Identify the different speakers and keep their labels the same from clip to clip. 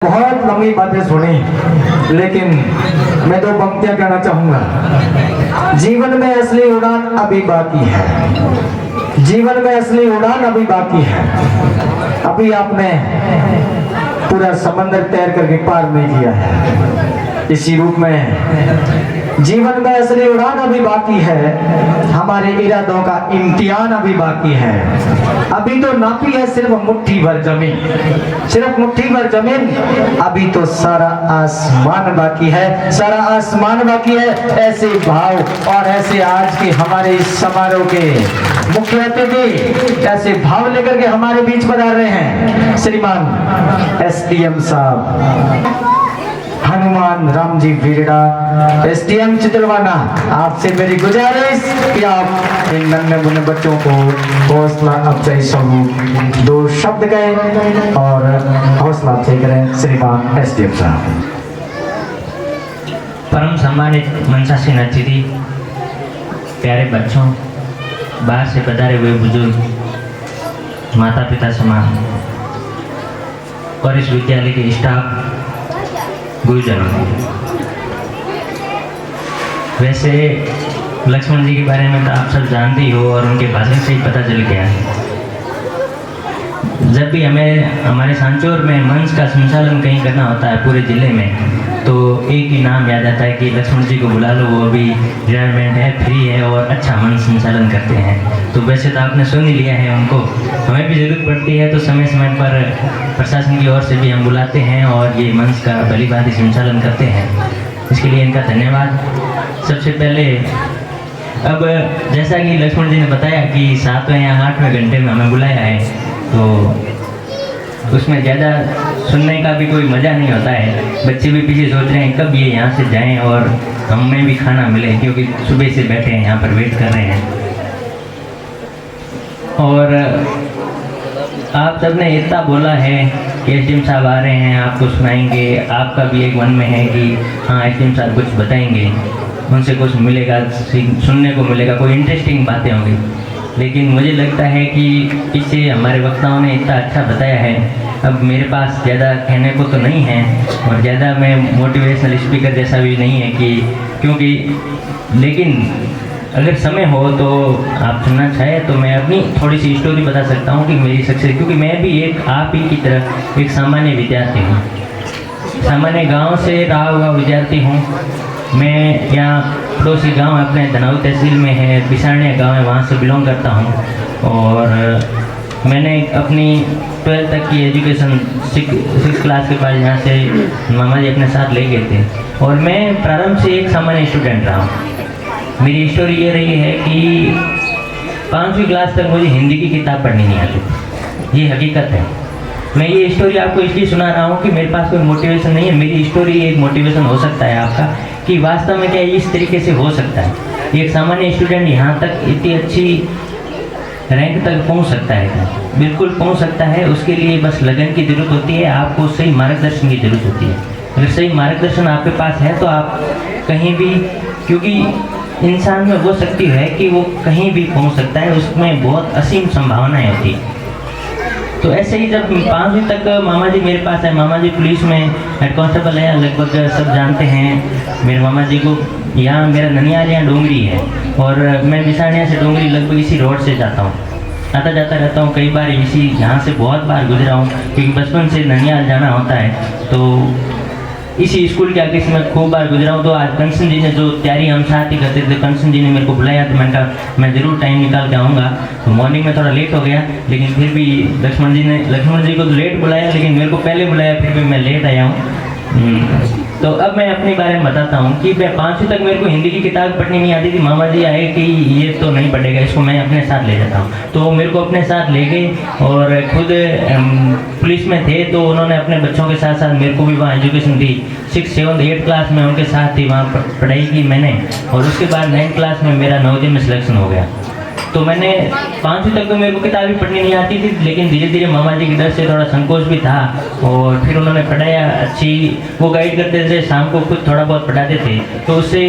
Speaker 1: बहुत लंबी बातें सुनी, लेकिन मैं दो पंक्तियां कहना चाहूंगा। जीवन में असली उड़ान अभी बाकी है, जीवन में असली उड़ान अभी बाकी है। अभी आपने पूरा समंदर तैर करके पार नहीं किया है। इसी रूप में जीवन में असली उड़ान अभी बाकी है, हमारे इरादों का इम्तिहान अभी बाकी है। अभी तो नापी है सिर्फ मुट्ठी भर जमीन, सिर्फ मुट्ठी भर जमीन। अभी तो सारा आसमान बाकी है, सारा आसमान बाकी है। ऐसे भाव और ऐसे आज के हमारे इस समारोह के मुख्य अतिथि ऐसे भाव लेकर के हमारे बीच पधार रहे हैं श्रीमान एसडीएम साहब हनुमान राम जी वीरड़ा, एसडीएम चित्रवाना। आपसे मेरी गुजारिश कि आप इन नन्हे मुन्ने बच्चों को हौसला अफजाई स्वरूप दो शब्द कहें और हौसला अफजाई करें। श्रीमान एसडीएम साहब।
Speaker 2: परम सम्मानित मंचासीन अतिथि, प्यारे बच्चों, बाहर से पधारे हुए बुजुर्ग, माता पिता समान और इस विद्यालय के स्टाफ, गुरुजनों। वैसे लक्ष्मण जी के बारे में तो आप सब जानते ही हो और उनके भाषण से ही पता चल गया है। जब भी हमें हमारे सांचौर में मंच का संचालन कहीं करना होता है पूरे ज़िले में, तो एक ही नाम याद आता है कि लक्ष्मण जी को बुला लो, वो अभी रिटायरमेंट है, फ्री है और अच्छा मंच संचालन करते हैं। तो वैसे तो आपने सुन ही लिया है, उनको हमें भी ज़रूरत पड़ती है तो समय समय पर प्रशासन की ओर से भी हम बुलाते हैं और ये मंच का भलीभांति संचालन करते हैं। इसके लिए इनका धन्यवाद। सबसे पहले अब जैसा कि लक्ष्मण जी ने बताया कि 7वें या 8वें घंटे में हमें बुलाया है, तो उसमें ज़्यादा सुनने का भी कोई मज़ा नहीं होता है। बच्चे भी पीछे सोच रहे हैं कब ये यहाँ से जाएं और हमें भी खाना मिले, क्योंकि सुबह से बैठे हैं यहाँ पर वेट कर रहे हैं। और आप सबने इतना बोला है कि एसडीएम साहब आ रहे हैं, आपको सुनाएंगे। आपका भी एक मन में है कि हाँ एसडीएम साहब कुछ बताएंगे, उनसे कुछ मिलेगा, सुनने को मिलेगा, कोई इंटरेस्टिंग बातें होंगी। लेकिन मुझे लगता है कि पीछे हमारे वक्ताओं ने इतना अच्छा बताया है, अब मेरे पास ज़्यादा कहने को तो नहीं है और ज़्यादा मैं मोटिवेशनल स्पीकर जैसा भी नहीं है कि क्योंकि, लेकिन अगर समय हो तो आप सुनना चाहे तो मैं अपनी थोड़ी सी स्टोरी बता सकता हूँ कि मेरी सक्सेस, क्योंकि मैं भी एक आप ही की तरह एक सामान्य विद्यार्थी हूँ, सामान्य गांव से रहा हुआ विद्यार्थी हूँ। मैं यहाँ पड़ोसी गांव अपने धनाऊ तहसील में है, बिसानिया गांव है, वहाँ से बिलोंग करता हूँ। और मैंने अपनी 12th तक की एजुकेशन 6 क्लास के बाद यहाँ से मामा जी अपने साथ ले गए थे और मैं प्रारंभ से एक सामान्य स्टूडेंट रहा हूँ। मेरी स्टोरी ये रही है कि 5वीं क्लास तक मुझे हिंदी की किताब पढ़नी नहीं आती, ये हकीकत है। मैं ये स्टोरी आपको इसलिए सुना रहा हूँ कि मेरे पास कोई मोटिवेशन नहीं है। मेरी स्टोरी एक मोटिवेशन हो सकता है आपका कि वास्तव में क्या इस तरीके से हो सकता है, एक सामान्य स्टूडेंट यहाँ तक इतनी अच्छी रैंक तक पहुँच सकता है। बिल्कुल पहुँच सकता है, उसके लिए बस लगन की ज़रूरत होती है, आपको सही मार्गदर्शन की ज़रूरत होती है। अगर सही मार्गदर्शन आपके पास है तो आप कहीं भी, क्योंकि इंसान में वो शक्ति है कि वो कहीं भी पहुँच सकता है, उसमें बहुत असीम संभावनाएँ होती है। तो ऐसे ही जब 5वीं तक मामा जी मेरे पास है, मामा जी पुलिस में हेड कांस्टेबल है, लगभग सब जानते हैं मेरे मामा जी को। यहाँ मेरा ननियाल यहाँ डोंगरी है और मैं बिसानिया से डोंगरी लगभग इसी रोड से जाता हूँ, आता जाता रहता हूँ। कई बार इसी यहाँ से बहुत बार गुजरा हूँ, क्योंकि बचपन से ननियाल जाना होता है, तो इसी स्कूल के आगे से मैं खूब बार गुजरा हूँ। तो आज कंसन जी ने जो तैयारी हम साथ ही करते थे, कंसन जी ने मेरे को बुलाया तो मैंने कहा मैं ज़रूर टाइम निकाल के आऊँगा। तो मॉर्निंग में थोड़ा लेट हो गया, लेकिन फिर भी लक्ष्मण जी को तो लेट बुलाया, लेकिन मेरे को पहले बुलाया, फिर भी मैं लेट आया हूँ। तो अब मैं अपने बारे में बताता हूँ कि मैं 5वीं तक मेरे को हिंदी की किताब पढ़नी नहीं आती थी। मामा जी आए कि ये तो नहीं पढ़ेगा, इसको मैं अपने साथ ले जाता हूँ। तो मेरे को अपने साथ ले गए और खुद पुलिस में थे, तो उन्होंने अपने बच्चों के साथ साथ मेरे को भी वहाँ एजुकेशन दी। 6, 7, 8 क्लास में उनके साथ ही वहाँ पढ़ाई की मैंने, और उसके बाद 9th क्लास में मेरा नवोदय में सिलेक्शन हो गया। तो मैंने 5वीं तक तो मेरे को किताबें पढ़नी नहीं आती थी, लेकिन धीरे धीरे मामा जी की डर से थोड़ा संकोच भी था और फिर उन्होंने पढ़ाया अच्छी, वो गाइड करते थे, शाम को खुद थोड़ा बहुत पढ़ाते थे। तो उससे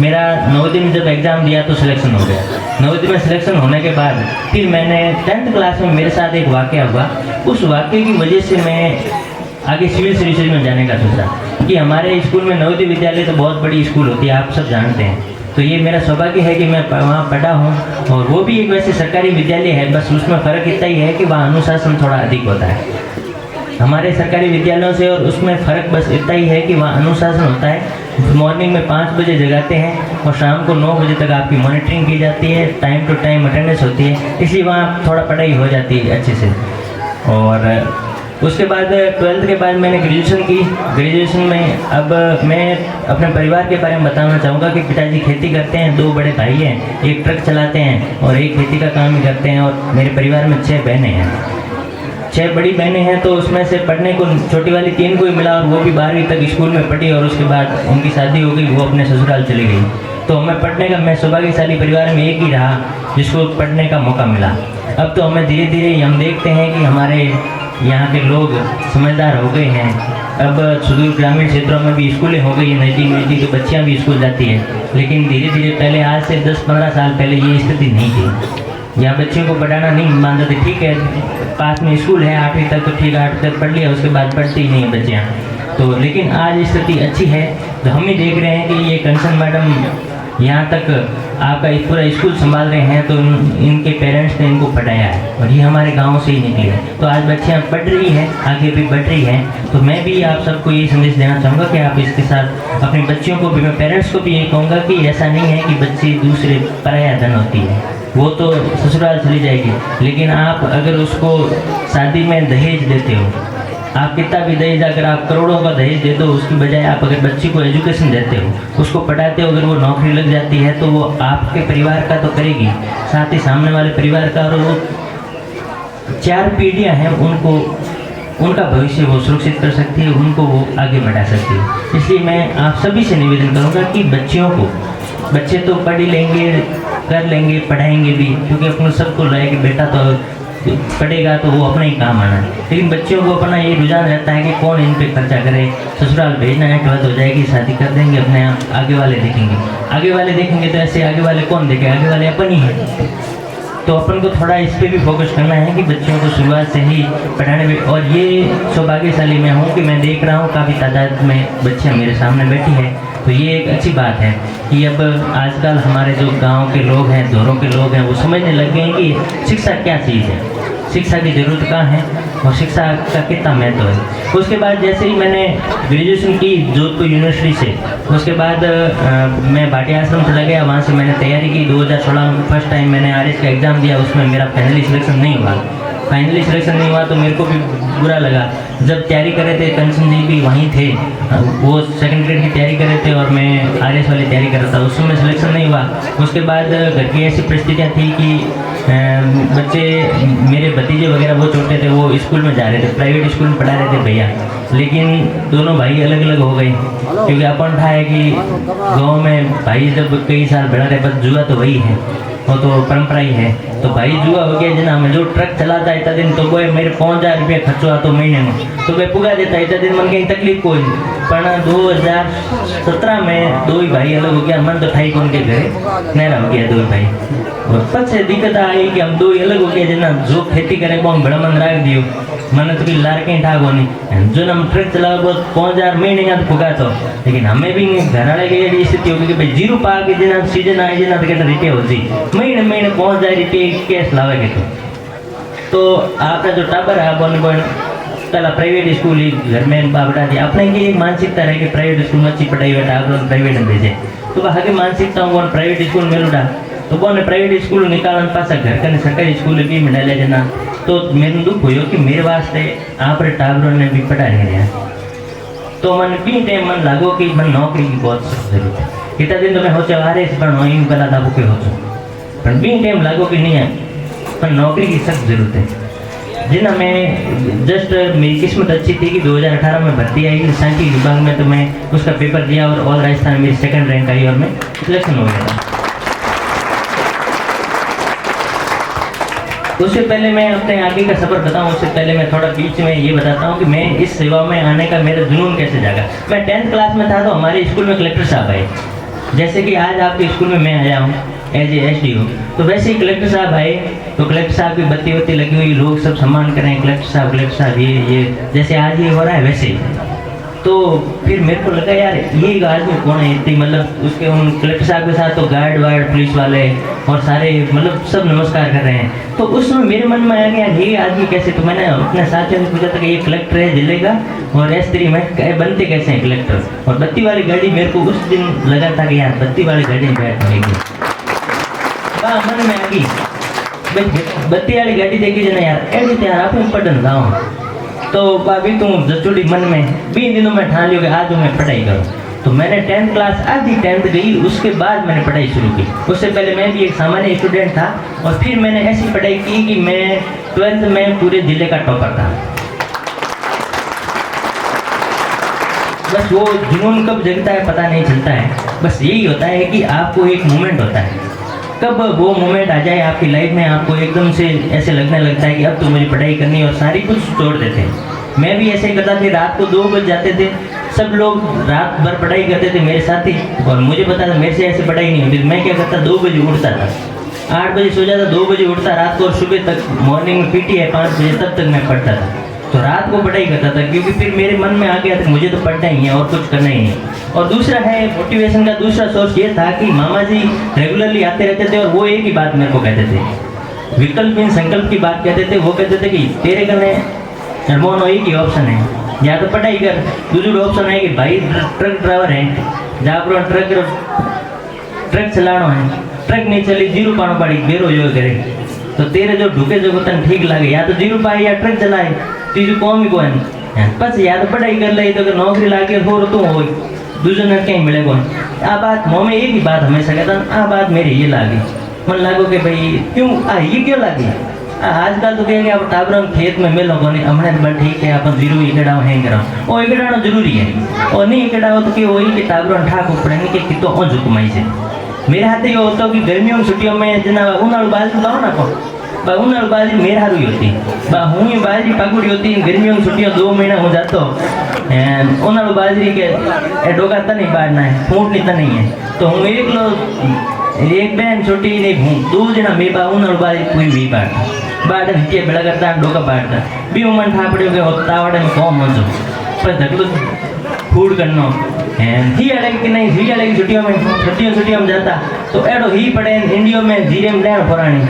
Speaker 2: मेरा नवोदय में जब एग्ज़ाम दिया तो सिलेक्शन हो गया। नवोदय में सिलेक्शन होने के बाद फिर मैंने 10th क्लास में मेरे साथ एक वाक़या हुआ। उस वाक़ये की वजह से मैं आगे सिविल सर्विसेज में जाने का सोचा कि हमारे स्कूल में नवोदय विद्यालय तो बहुत बड़ी स्कूल होती है, आप सब जानते हैं। तो ये मेरा सौभाग्य है कि मैं वहाँ पढ़ा हूँ, और वो भी एक वैसे सरकारी विद्यालय है, बस उसमें फ़र्क इतना ही है कि वहाँ अनुशासन थोड़ा अधिक होता है हमारे सरकारी विद्यालयों से, और उसमें फ़र्क बस इतना ही है कि वहाँ अनुशासन होता है। मॉर्निंग में 5 बजे जगाते हैं और शाम को 9 बजे तक आपकी मॉनिटरिंग की जाती है, टाइम टू टाइम अटेंडेंस होती है, इसलिए वहाँ थोड़ा पढ़ाई हो जाती है अच्छे से। और उसके बाद 12th के बाद मैंने ग्रेजुएशन की। ग्रेजुएशन में अब मैं अपने परिवार के बारे में बताना चाहूँगा कि पिताजी खेती करते हैं, 2 बड़े भाई हैं, एक ट्रक चलाते हैं और एक खेती का काम ही करते हैं, और मेरे परिवार में 6 बहनें हैं। 6 बड़ी बहनें हैं, तो उसमें से पढ़ने को छोटी वाली 3 को ही मिला, और वो भी 12वीं तक स्कूल में पढ़ी, और उसके बाद उनकी शादी हो गई, वो अपने ससुराल चली गई। तो हमें पढ़ने का, मैं सौभाग्यशाली परिवार में एक ही रहा जिसको पढ़ने का मौका मिला। अब तो हमें धीरे धीरे हम देखते हैं कि हमारे यहाँ के लोग समझदार हो गए हैं। अब सुदूर ग्रामीण क्षेत्रों में भी स्कूलें हो गई हैं, नज़दीक तो बच्चियाँ भी स्कूल जाती हैं, लेकिन धीरे धीरे पहले आज से 10-15 साल पहले ये स्थिति नहीं थी। यहाँ बच्चियों को पढ़ाना नहीं मानते थे, ठीक है पास में स्कूल है 8वीं तक, तो ठीक है 8वीं तक पढ़ लिया, उसके बाद पढ़ती ही नहीं है बच्चियाँ। तो लेकिन आज स्थिति अच्छी है, तो हम ही देख रहे हैं कि ये कंचन मैडम यहाँ तक आपका पूरा स्कूल संभाल रहे हैं, तो इनके पेरेंट्स ने इनको पढ़ाया है, और ये हमारे गांव से ही निकले हैं। तो आज बच्चियाँ पढ़ रही हैं, आगे भी बढ़ रही हैं। तो मैं भी आप सबको ये संदेश देना चाहूँगा कि आप इसके साथ अपने बच्चियों को भी, मैं पेरेंट्स को भी यही कहूँगा कि ऐसा नहीं है कि बच्ची दूसरे पराया धन होती है, वो तो ससुराल चली जाएगी, लेकिन आप अगर उसको शादी में दहेज देते हो, आप कितना भी दहेज, अगर आप करोड़ों का दहेज दे दो, उसकी बजाय आप अगर बच्ची को एजुकेशन देते हो, उसको पढ़ाते हो, अगर वो नौकरी लग जाती है तो वो आपके परिवार का तो करेगी, साथ ही सामने वाले परिवार का, और वो 4 पीढ़ियां हैं उनको, उनका भविष्य वो सुरक्षित कर सकती है, उनको वो आगे बढ़ा सकती है। इसलिए मैं आप सभी से निवेदन करूँगा कि बच्चियों को, बच्चे तो पढ़ ही लेंगे, कर लेंगे, पढ़ाएंगे भी, क्योंकि अपने सबको लाएंगे, बेटा तो पढ़ेगा तो वो अपना ही काम आना है, लेकिन बच्चों को अपना ये रुझान रहता है कि कौन इन पे खर्चा करे, ससुराल भेजना है, गलत हो जाएगी, शादी कर देंगे, अपने आप आगे वाले देखेंगे। आगे वाले देखेंगे तो ऐसे आगे वाले कौन देखे, आगे वाले अपन ही हैं। तो अपन को थोड़ा इस पे भी फोकस करना है कि बच्चों को शुरुआत से ही पढ़ाने में, और ये सौभाग्यशाली मैं हूँ कि मैं देख रहा हूँ काफ़ी तादाद में बच्चियाँ मेरे सामने बैठी है, तो ये एक अच्छी बात है कि अब आजकल हमारे जो गांव के लोग हैं, दौरों के लोग हैं, वो समझने लग गए हैं कि शिक्षा क्या चीज़ है, शिक्षा की ज़रूरत कहाँ है और शिक्षा का कितना महत्व है। उसके बाद जैसे ही मैंने ग्रेजुएशन की जोधपुर यूनिवर्सिटी से, उसके बाद मैं भाटिया आश्रम चला गया, वहाँ से मैंने तैयारी की। 2016 में फर्स्ट टाइम मैंने RS का एग्ज़ाम दिया, उसमें मेरा फाइनली सिलेक्शन नहीं हुआ। तो मेरे को भी बुरा लगा। जब तैयारी कर रहे थे, कंचन जी भी वहीं थे, वो सेकंड ग्रेड की तैयारी कर रहे थे और मैं RS वाली तैयारी कर रहा था, उस समय सिलेक्शन नहीं हुआ। उसके बाद घर की ऐसी परिस्थितियाँ थी कि बच्चे, मेरे भतीजे वगैरह वो छोटे थे, वो स्कूल में जा रहे थे, प्राइवेट स्कूल में पढ़ा रहे थे भैया, लेकिन दोनों भाई अलग अलग हो गए, क्योंकि अपन था है कि गाँव में भाई जब कई साल बढ़ा रहे, बस जुआ तो वही है, वो तो परंपरा ही है। तो भाई जुआ हो गया जना में, जो ट्रक चलाता है इतना दिन तो वो मेरे 5000 रुपये खर्च हुआ तो महीने में, तो वह पुगा देता है इतना दिन, मन कहीं तकलीफ कोई नहीं। पर 2017 में 2 ही भाई अलग हो गया, मन तो ठाई कौन के घरे नहरा हो गया 2 ही भाई। और तब से दिक्कत आई कि हम 2 ही अलग हो गया जना, जो खेती करे वो हम बड़ा मन रख दियो, मन तो लार कहीं ठाक होनी, जो हम ट्रक चला बहुत 5000 महीने का तो पुगा तो, लेकिन हमें भी घर वाले की ये स्थिति होगी कि भाई जीरो पा के जना सीजन आए जना तो कहते रिपे होती, महीने महीने 5000 रुपये कैश लावे तो आपका जो टाबर है बोन बोन पहला प्राइवेट स्कूल ही घर में बढ़ा दिया। अपने की एक मानसिकता है कि प्राइवेट स्कूल में अच्छी पढ़ाई बेटा आप प्राइवेट में भेजे, तो वह आगे मानसिकता हूँ प्राइवेट स्कूल में लुटा, तो वो ने प्राइवेट स्कूल निकालन पासा घर का सरकारी स्कूल भी में डाले जना। तो मेरे दुख हुई कि मेरे वास्ते आप टाबरों ने भी पढ़ा नहीं रहा, तो मन भी टाइम मन लागो कि मन नौकरी की बहुत सख्त जरूरत है। इतना दिन तो मैं हो चाहे इन पहला था बुके हो पर भी टाइम लागो कि नहीं है, पर नौकरी की सख्त जरूरत है। जिन हमें जस्ट मेरी किस्मत अच्छी थी कि 2018 में भर्ती आई सांख्यिकी विभाग में, तो मैं उसका पेपर दिया और ऑल राजस्थान में मेरी 2nd रैंक आई और मैं सिलेक्शन हो गया था। उससे पहले मैं अपने आगे का सफ़र बताऊं, उससे पहले मैं थोड़ा बीच में ये बताता हूं कि मैं इस सेवा में आने का मेरा जुनून कैसे जागा। मैं 10th क्लास में था तो हमारे स्कूल में कलेक्टर साहब आए, जैसे कि आज आपके स्कूल में मैं आया हूं, एज ए SDO। तो वैसे ही कलेक्टर साहब आए तो कलेक्टर साहब की बत्ती वत्ती लगी हुई, लोग सब सम्मान कर रहे हैं, कलेक्टर साहब ये जैसे आज ये हो रहा है वैसे ही। तो फिर मेरे को लगा यार ये आदमी कौन है इतनी, मतलब उसके उन कलेक्टर साहब के साथ तो गार्ड वार्ड पुलिस वाले और सारे मतलब सब नमस्कार कर रहे हैं। तो उस समय मेरे मन में आ गया ये आदमी कैसे, तो मैंने अपने साथियों से पूछा था कि ये कलेक्टर है जिले का और S3 में बनते कैसे हैं कलेक्टर। और बत्ती वाली गाड़ी मेरे को उस दिन लगा था कि यार बत्ती वाली गाड़ी में बैठ पाएगी, मन में आ गई बत्ती वाली गाड़ी देखी जना यार ऐसी यार आप पढ़न लाओ। तो अभी तुम जचुड़ी मन में 20 दिनों में ठान लियो कि आज मैं पढ़ाई करूँ। तो मैंने 10th क्लास आधी 10th गई, उसके बाद मैंने पढ़ाई शुरू की। उससे पहले मैं भी एक सामान्य स्टूडेंट था और फिर मैंने ऐसी पढ़ाई की कि मैं 12th में पूरे जिले का टॉपर था। बस वो जुनून कब जगता है पता नहीं चलता है, बस यही होता है कि आपको एक मोमेंट होता है, कब वो मोमेंट आ जाए आपकी लाइफ में आपको एकदम से ऐसे लगने लगता है कि अब तो मुझे पढ़ाई करनी है और सारी कुछ छोड़ देते हैं। मैं भी ऐसे ही करता था, रात को 2 बज जाते थे, सब लोग रात भर पढ़ाई करते थे मेरे साथी, और मुझे पता था मेरे से ऐसे पढ़ाई नहीं होती। मैं क्या करता 2 बजे उठता था, 8 बजे सो जाता, 2 बजे उठता रात को और सुबह तक मॉर्निंग में PT है 5 बजे तब तक मैं पढ़ता था। तो रात को पढ़ाई करता था क्योंकि फिर मेरे मन में आ गया था मुझे तो पढ़ना ही है और कुछ करना ही नहीं। और दूसरा है मोटिवेशन का दूसरा सोर्स ये था कि मामा जी रेगुलरली आते रहते थे और वो एक ही बात मेरे को कहते थे, विकल्प इन संकल्प की बात कहते थे। वो कहते थे कि तेरे कने मोनो एक ही ऑप्शन है, या तो पढ़ाई कर, दूसरा ऑप्शन है कि भाई ट्रक ड्राइवर है जहाँ ट्रक चलाना है, ट्रक नहीं चली 0 पानो पड़ी बेरोजगार करे, तो तेरे जो ढुके जो तन ठीक लगे या तो 0 पाए या ट्रक चलाए, तीजू कौन भी कौन बस या तो पढ़ाई कर ले तो नौकरी लाके हो तो हो दूसरे ने कहीं मिले कौन। आ बात मोह में एक ही बात हमेशा कहता, आ बात मेरी ये लागी मन लागो कि भाई क्यों ये क्यों लागी। आजकल तो कहेंगे आप टाबर खेत में मिलो को नहीं हमने बस ठीक है अपन 0 इकड़ाओ हैंग कराओ वो इकड़ाना जरूरी है, और नहीं इकड़ाओ तो कि वही कि टाबर ठाक पड़ेंगे कि कितो और झुकमाई से। मेरे हाथ ये होता कि गर्मियों की छुट्टियों में जना उन्हाड़ू बाजरी लाओ ना को उन्हाड़ू बाजरी मेरे हारू ही होती हूँ ही बाजरी पकड़ी होती, गर्मियों की छुट्टियों 2 महीना हो जातो उन्हाड़ू बाजरी के डोगा तो नहीं बाढ़ना है, फूट नहीं तो नहीं है, तो हूँ एक बहन छोटी नहीं हूँ 2 जना मेरे बा उन्हाड़ू बाजरी पूरी मी बाढ़ हिटिया बेड़ा करता डोका बाढ़ता भी मन ठापड़ी हो गया तावड़े में कौन मजो पर धकलो फूड करनो ही अलग कि नहीं ही अलग छुट्टियों में जाता तो एडो ही पड़े इंडियो में जीरे में लैंड पुरानी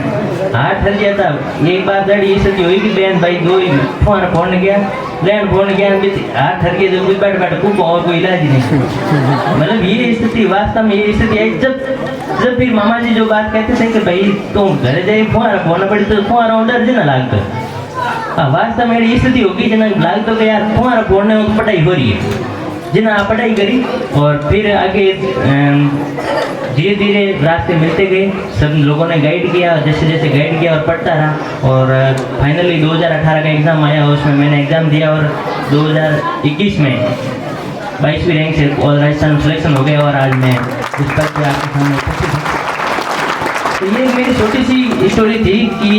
Speaker 2: हाथ ठर गया था। एक बार दड़ी स्थिति हुई कि बहन भाई 2 ही फोन गया लैंड फोन गया हाथ ठर गया जो बैठ बैठ खूब और कोई इलाज ही नहीं। मतलब ये स्थिति वास्तव में ये स्थिति आई जब फिर मामा जी जो बात कहते थे कि भाई तुम घर जाए फोन पड़ी तो फोन डर जना लागतो वास्तव में ये स्थिति होगी जना लागतो कि यार फोन ने पढ़ाई हो रही है जिन्हें आप पढ़ाई करी। और फिर आगे धीरे धीरे रास्ते मिलते गए, सब लोगों ने गाइड किया, जैसे जैसे गाइड किया और पढ़ता रहा और फाइनली 2018 का एग्ज़ाम आया, उसमें मैंने एग्ज़ाम दिया और 2021 में 22वीं रैंक से और राजस्थान सिलेक्शन हो गया और आज मैं इस पद पे आपके सामने उपस्थित हूँ। तो ये मेरी छोटी सी स्टोरी थी कि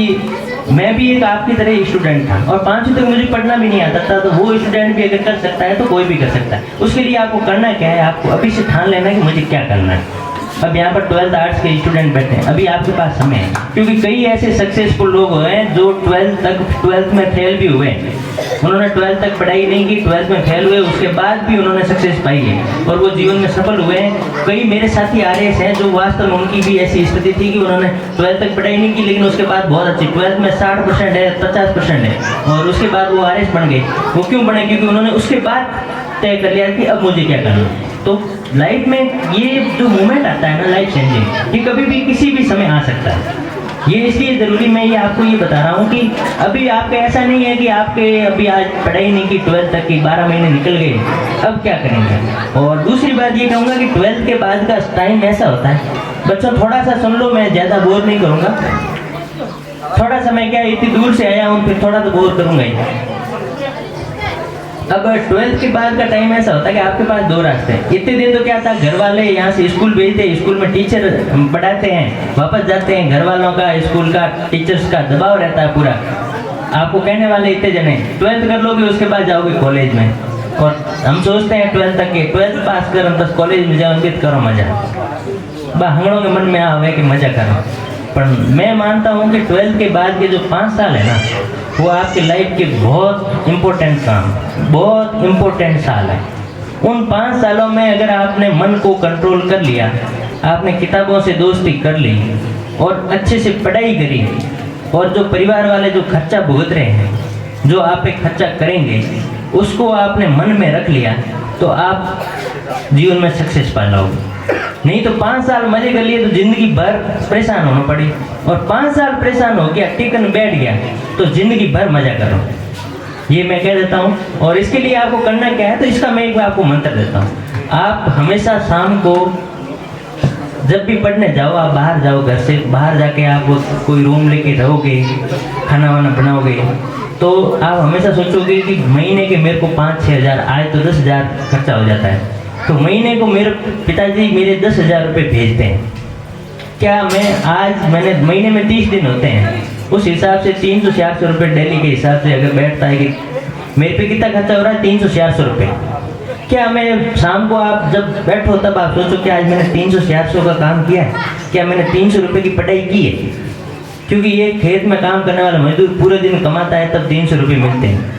Speaker 2: मैं भी एक आपकी तरह स्टूडेंट था और 5वीं तक मुझे पढ़ना भी नहीं आता था, तो वो स्टूडेंट भी अगर कर सकता है तो कोई भी कर सकता है। उसके लिए आपको करना क्या है, आपको अभी से ठान लेना है कि मुझे क्या करना है। अब यहाँ पर 12th आर्ट्स के स्टूडेंट बैठे हैं, अभी आपके पास समय है क्योंकि कई ऐसे सक्सेसफुल लोग हुए हैं जो 12th में फेल भी हुए, उन्होंने 12th तक पढ़ाई नहीं की, 12th में फेल हुए, उसके बाद भी उन्होंने सक्सेस पाई है और वो जीवन में सफल हुए हैं। कई मेरे साथी RS हैं जो वास्तव में उनकी भी ऐसी स्थिति थी कि उन्होंने 12th तक पढ़ाई नहीं की लेकिन उसके बाद बहुत अच्छी 12th में 60% है 50% है और उसके बाद वो RS बन गए। वो क्यों बने, क्योंकि उन्होंने उसके बाद तय कर लिया कि अब मुझे क्या करना। तो लाइफ में ये जो मोमेंट आता है ना लाइफ चेंजिंग, ये कभी भी किसी भी समय आ सकता है। ये इसलिए ज़रूरी मैं ये आपको ये बता रहा हूँ कि अभी आपका ऐसा नहीं है कि आपके अभी आज पढ़ाई नहीं की 12th तक की 12 महीने निकल गए, अब क्या करेंगे। और दूसरी बात ये कहूँगा कि 12th के बाद का टाइम ऐसा होता है, बच्चों थोड़ा सा सुन लो, मैं ज़्यादा बोर नहीं करूँगा, थोड़ा सा मैं क्या इतनी दूर से आया हूँ फिर थोड़ा तो बोर करूँगा ही। अब 12th के बाद का टाइम ऐसा होता है कि आपके पास 2 रास्ते हैं। इतने दिन तो क्या था, घर वाले यहाँ से स्कूल भेजते हैं, स्कूल में टीचर पढ़ाते हैं, वापस जाते हैं, घर वालों का स्कूल का टीचर्स का दबाव रहता है पूरा, आपको कहने वाले इतने जने 12th कर लोगे उसके बाद जाओगे कॉलेज में, और हम सोचते हैं 12th तक के 12th पास कर बस कॉलेज में जाओगे तो करो मजा। हंगड़ों के मन में आवे कि मजा करो। पर मैं मानता हूँ कि 12th के बाद के जो 5 साल है ना, वो आपके लाइफ के बहुत इम्पोर्टेंट साल है। उन 5 सालों में अगर आपने मन को कंट्रोल कर लिया, आपने किताबों से दोस्ती कर ली और अच्छे से पढ़ाई करी, और जो परिवार वाले जो खर्चा भुगत रहे हैं, जो आप पे खर्चा करेंगे, उसको आपने मन में रख लिया, तो आप जीवन में सक्सेस पा लोगे। नहीं तो 5 साल मजे कर लिए तो जिंदगी भर परेशान होना पड़ी, और 5 साल परेशान हो गया, टिकन बैठ गया, तो जिंदगी भर मजा करो। ये मैं कह देता हूँ। और इसके लिए आपको करना क्या है, तो इसका मैं एक आपको मंत्र देता हूँ। आप हमेशा शाम को जब भी पढ़ने जाओ, आप बाहर जाओ, घर से बाहर जाके आप कोई रूम लेके रहोगे, खाना वाना बनाओगे, तो आप हमेशा सोचोगे कि महीने के मेरे को 5-6 हज़ार आए तो 10,000 खर्चा हो जाता है, तो महीने को मेरे पिताजी मेरे 10,000 रुपये भेजते हैं। क्या मैंने महीने में 30 दिन होते हैं, उस हिसाब से 300-400 रुपये डेली के हिसाब से अगर बैठता है कि मेरे पे कितना खर्चा हो रहा है, 300-400 रुपये। क्या मैं शाम को आप जब बैठो तब आप सोचो कि आज मैंने 300-400 का काम किया है, क्या मैंने 300 रुपये की पढ़ाई की है? क्योंकि ये खेत में काम करने वाला मजदूर पूरे दिन कमाता है, तब 300 रुपये मिलते हैं।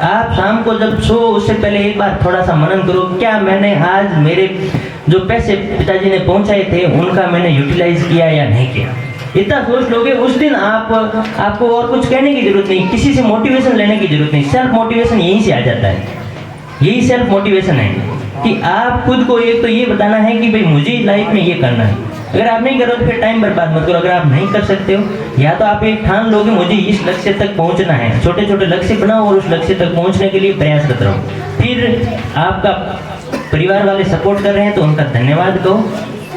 Speaker 2: आप शाम को जब सो उससे पहले एक बार थोड़ा सा मनन करो, क्या मैंने आज मेरे जो पैसे पिताजी ने पहुंचाए थे उनका मैंने यूटिलाइज किया या नहीं किया? इतना सोच लोगे, उस दिन आपको और कुछ कहने की जरूरत नहीं, किसी से मोटिवेशन लेने की जरूरत नहीं। सेल्फ मोटिवेशन यहीं से आ जाता है। यही सेल्फ मोटिवेशन है कि आप खुद को एक तो ये बताना है कि भाई मुझे लाइफ में ये करना है। अगर आप नहीं करो तो फिर टाइम बर्बाद मत करो। अगर आप नहीं कर सकते हो, या तो आप एक ठान लोगे मुझे इस लक्ष्य तक पहुंचना है, छोटे छोटे लक्ष्य बनाओ और उस लक्ष्य तक पहुंचने के लिए प्रयास करते रहो। फिर आपका परिवार वाले सपोर्ट कर रहे हैं तो उनका धन्यवाद कहो,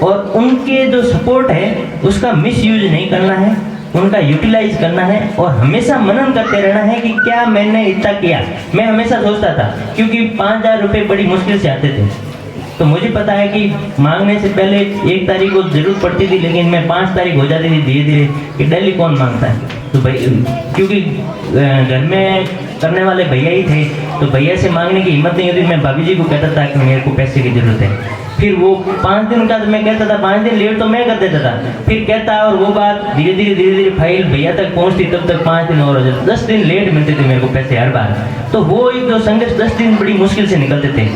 Speaker 2: और उनके जो सपोर्ट है उसका मिसयूज नहीं करना है, उनका यूटिलाइज करना है, और हमेशा मनन करते रहना है कि क्या मैंने इतना किया। मैं हमेशा सोचता था, क्योंकि 5,000 रुपये बड़ी मुश्किल से आते थे, तो मुझे पता है कि मांगने से पहले 1 तारीख को जरूरत पड़ती थी, लेकिन मैं 5 तारीख हो जाती थी धीरे धीरे कि डेली कौन मांगता है। तो भाई क्योंकि घर में करने वाले भैया ही थे, तो भैया से मांगने की हिम्मत नहीं होती। मैं भाभी जी को कहता था कि मेरे को पैसे की जरूरत है, फिर वो 5 दिन का, तो मैं कहता था 5 दिन लेट तो मैं कर देता था, फिर कहता, और वो बात धीरे धीरे फाइल भैया तक पहुंचती, तब तक 5 दिन और हो जाते, 10 दिन लेट मिलते थे मेरे को पैसे हर बार। तो वो एक जो संघर्ष 10 दिन बड़ी मुश्किल से निकलते थे,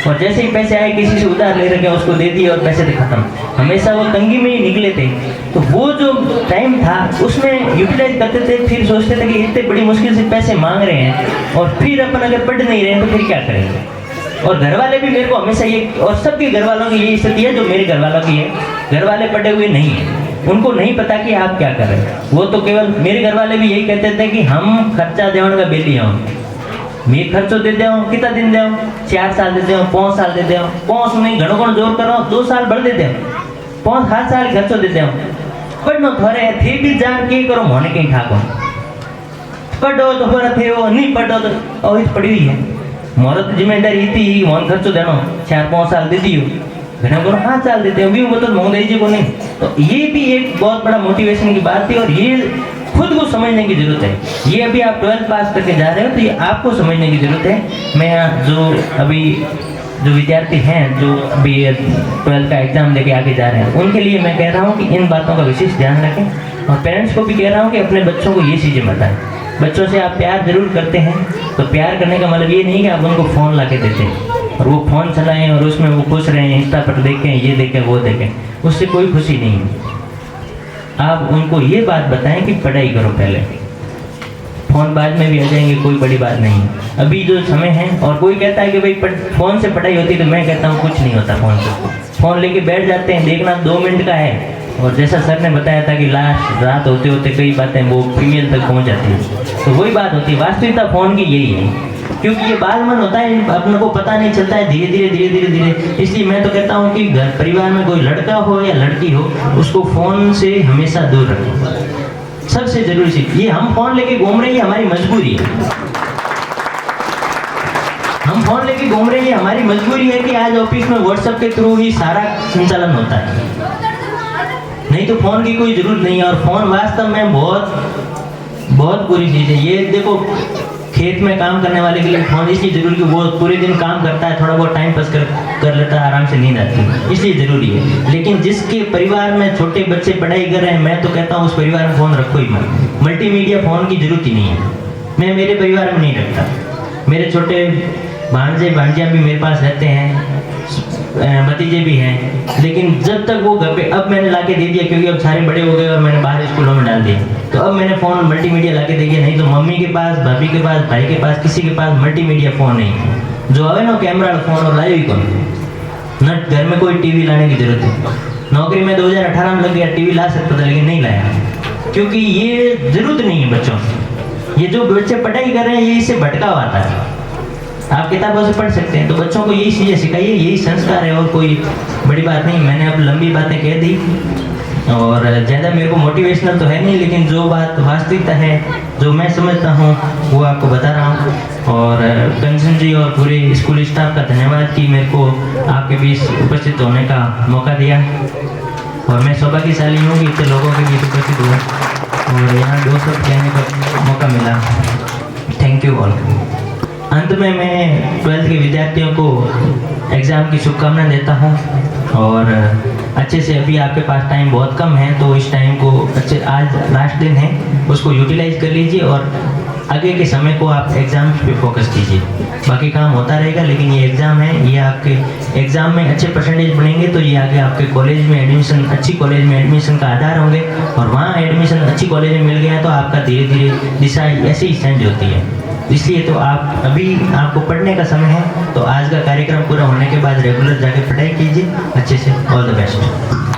Speaker 2: और जैसे ही पैसे आए किसी से उधार ले रखे उसको दे दिए और पैसे थे खत्म। हमेशा वो तंगी में ही निकले थे। तो वो जो टाइम था उसमें यूटिलाइज करते थे, फिर सोचते थे कि इतने बड़ी मुश्किल से पैसे मांग रहे हैं और फिर अपन अगर पढ़ नहीं रहे हैं तो फिर क्या करेंगे। और घर वाले भी मेरे को हमेशा ये, और सबके घर वालों की यही स्थिति है जो मेरे घर वालों की है, घर वाले पढ़े हुए नहीं है, उनको नहीं पता कि आप क्या कर रहे हैं। वो तो केवल मेरे घर वाले भी यही कहते थे कि हम खर्चा देवन का बेली हूँ, मैं खर्चो दे दे कितना दिन दे 4 साल दे दे 5 साल दे दे 5 नहीं घणो घणो जोर करो 2 साल बढ़ दे दे 5-7 साल खर्चो दे दे पढ़नो थोड़े थे भी जान के करो मोने कहीं ठाको पढ़ो तो फिर थे वो नहीं पढ़ो तो और पड़ी हुई है मोर तो जिम्मेदारी थी मोन खर्चो देनो 4-5 साल दे दियो घणो घणो 5 साल देते हैं भी वो तो मोह दे जी को नहीं। तो ये भी एक बहुत बड़ा मोटिवेशन की बात थी और ये खुद को समझने की जरूरत है। ये अभी आप 12th पास करके जा रहे हो तो ये आपको समझने की जरूरत है। मैं जो अभी जो विद्यार्थी हैं जो अभी 12th का एग्जाम देके आगे जा रहे हैं उनके लिए मैं कह रहा हूँ कि इन बातों का विशेष ध्यान रखें और पेरेंट्स को भी कह रहा हूँ कि अपने बच्चों को ये चीज़ें बताएं। बच्चों से आप प्यार जरूर करते हैं तो प्यार करने का मतलब ये नहीं कि आप उनको फ़ोन ला के देते हैं और वो फ़ोन चलाएं और उसमें वो खुश रहें, इंस्टा पर देखें, ये देखें, वो देखें, उससे कोई खुशी नहीं है। आप उनको ये बात बताएं कि पढ़ाई करो पहले, फ़ोन बाद में भी आ जाएंगे, कोई बड़ी बात नहीं है। अभी जो समय है और कोई कहता है कि भाई फ़ोन से पढ़ाई होती है तो मैं कहता हूँ कुछ नहीं होता फ़ोन से। फ़ोन लेके बैठ जाते हैं, देखना 2 मिनट का है और जैसा सर ने बताया था कि लास्ट रात होते होते कई बातें वो फीमेल तक पहुँच जाती है, तो वही बात होती है। वास्तविकता फ़ोन की यही है क्योंकि ये बाल मन होता है, अपने को पता नहीं चलता है, धीरे धीरे धीरे धीरे धीरे। इसलिए मैं तो कहता हूँ कि घर परिवार में कोई लड़का हो या लड़की हो उसको फ़ोन से हमेशा दूर रखें। सबसे जरूरी चीज़ ये हम फ़ोन लेके घूम रहे हैं, हमारी मजबूरी है। हम फ़ोन लेके घूम रहे हैं, हमारी मजबूरी है कि आज ऑफिस में व्हाट्सएप के थ्रू ही सारा संचालन होता है, नहीं तो फ़ोन की कोई ज़रूरत नहीं है। और फ़ोन वास्तव में बहुत बहुत बुरी चीज़ है। ये देखो खेत में काम करने वाले के लिए फ़ोन इसलिए ज़रूरी कि वो पूरे दिन काम करता है, थोड़ा बहुत टाइम पास कर लेता है, आराम से नींद आती है, इसलिए ज़रूरी है। लेकिन जिसके परिवार में छोटे बच्चे पढ़ाई कर रहे हैं, मैं तो कहता हूँ उस परिवार में फ़ोन रखो ही मत। मल्टीमीडिया फ़ोन की ज़रूरत ही नहीं है। मैं मेरे परिवार में नहीं रखता। मेरे छोटे भांजे भांजियाँ भी मेरे पास रहते हैं, भतीजे भी हैं, लेकिन जब तक वो घर पे, अब मैंने ला के दे दिया क्योंकि अब सारे बड़े हो गए और मैंने बाहर स्कूलों में डाल दिया, तो अब मैंने फ़ोन मल्टीमीडिया ला के दे दिया। नहीं तो मम्मी के पास, भाभी के पास, भाई के पास, किसी के पास मल्टीमीडिया फ़ोन नहीं है। जो आवे ना कैमरा वाला फ़ोन और लाए भी कौन न, घर में कोई टीवी लाने की जरूरत है। नौकरी में 2018 में लग गया, टीवी ला सकता था लेकिन नहीं लाया, क्योंकि ये ज़रूरत नहीं है बच्चों से। ये जो बच्चे पढ़ाई कर रहे हैं ये इससे भटकाव आता है। आप किताबों से पढ़ सकते हैं, तो बच्चों को यही चीज़ें सिखाइए, यही संस्कार है और कोई बड़ी बात नहीं। मैंने अब लंबी बातें कह दी और ज़्यादा मेरे को मोटिवेशनल तो है नहीं, लेकिन जो बात वास्तविकता है, जो मैं समझता हूँ वो आपको बता रहा हूँ। और कंचन जी और पूरे स्कूल स्टाफ का धन्यवाद कि मेरे को आपके बीच उपस्थित होने का मौका दिया, और मैं सौभाग्यशाली हूँ कि इतने लोगों के बीच उपस्थित हुआ और यहाँ 2 शब्द कहने का मौका मिला। Thank you all. अंत में मैं 12th के विद्यार्थियों को एग्ज़ाम की शुभकामनाएं देता हूं, और अच्छे से, अभी आपके पास टाइम बहुत कम है तो इस टाइम को अच्छे, आज लास्ट दिन है, उसको यूटिलाइज कर लीजिए और आगे के समय को आप एग्ज़ाम पे फोकस कीजिए। बाकी काम होता रहेगा, लेकिन ये एग्ज़ाम है, ये आपके एग्ज़ाम में अच्छे परसेंटेज बनेंगे तो ये आगे आपके कॉलेज में एडमिशन, अच्छी कॉलेज में एडमिशन का आधार होंगे, और वहाँ एडमिशन अच्छी कॉलेज में मिल गया तो आपका धीरे धीरे दिशा ऐसे ही चेंज होती है। इसलिए तो आप अभी, आपको पढ़ने का समय है, तो आज का कार्यक्रम पूरा होने के बाद रेगुलर जाके पढ़ाई कीजिए अच्छे से। All the best.